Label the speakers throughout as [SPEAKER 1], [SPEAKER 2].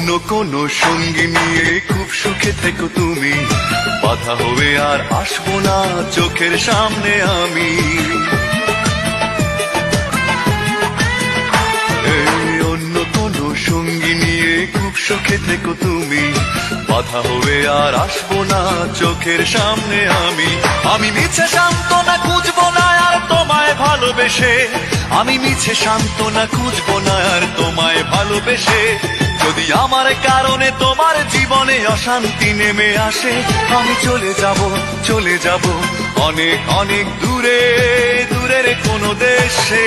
[SPEAKER 1] অন্য কোনো সঙ্গী নিয়ে খুব সুখে থেকো তুমি, বাধা হয়ে আর আসবো না চোখের সামনে আমি। অন্য কোনো সঙ্গী নিয়ে খুব সুখে থেকো তুমি, বাধা হয়ে আর আসবো না চোখের সামনে আমি। আমি মিছে সান্ত্বনা খুঁজবো না আর তোমায় ভালোবেসে, আমি মিছে সান্ত্বনা খুঁজবো না আর তোমায় ভালোবেসে। যদি আমার কারণে তোমার জীবনে অশান্তি নেমে আসে, আমি চলে যাব চলে যাব অনেক অনেক দূরে, দূরের কোনো দেশে।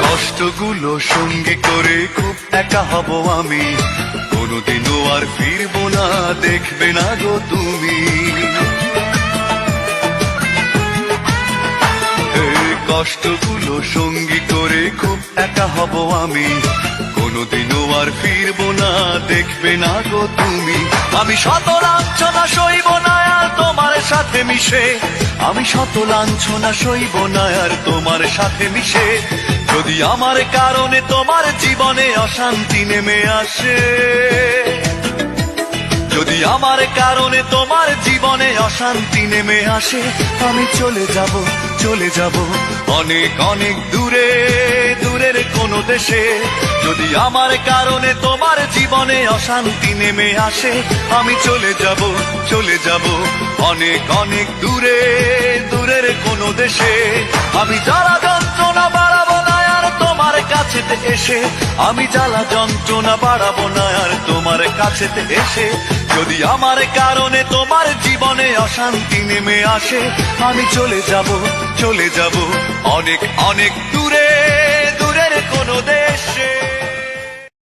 [SPEAKER 1] কষ্টগুলো সঙ্গে করে খুব একা হব আমি, কোনোদিনও আর ফিরবো না দেখবে না গো তুমি। কষ্টগুলো সঙ্গী করে খুব একা হব আমি, কোনোদিনও আর ফিরবো না দেখবে না গো তুমি। আমি শত লাঞ্ছনা সইব না আর তোমার সাথে মিশে, আমি শত লাঞ্ছনা সইব না আর তোমার সাথে মিশে। যদি আমার কারণে তোমার জীবনে অশান্তি নেমে আসে, যদি আমার কারণে তোমার জীবনে অশান্তি নেমে আসে, আমি চলে যাব চলে যাব অনেক অনেক দূরে, দূরের কোনো দেশে। যদি আমার কারণে তোমার জীবনে অশান্তি নেমে আসে, আমি চলে যাব চলে যাব অনেক অনেক দূরে, দূরের কোনো দেশে। আমি জ্বালা যন্ত্রণা বাড়াবো না আর তোমার কাছেতে এসে, আমি জ্বালা যন্ত্রণা বাড়াবো না আর তোমার কাছেতে এসে। যদি আমার কারণে তোমার জীবনে অশান্তি নেমে আসে, আমি চলে যাব চলে যাব অনেক অনেক দূরে,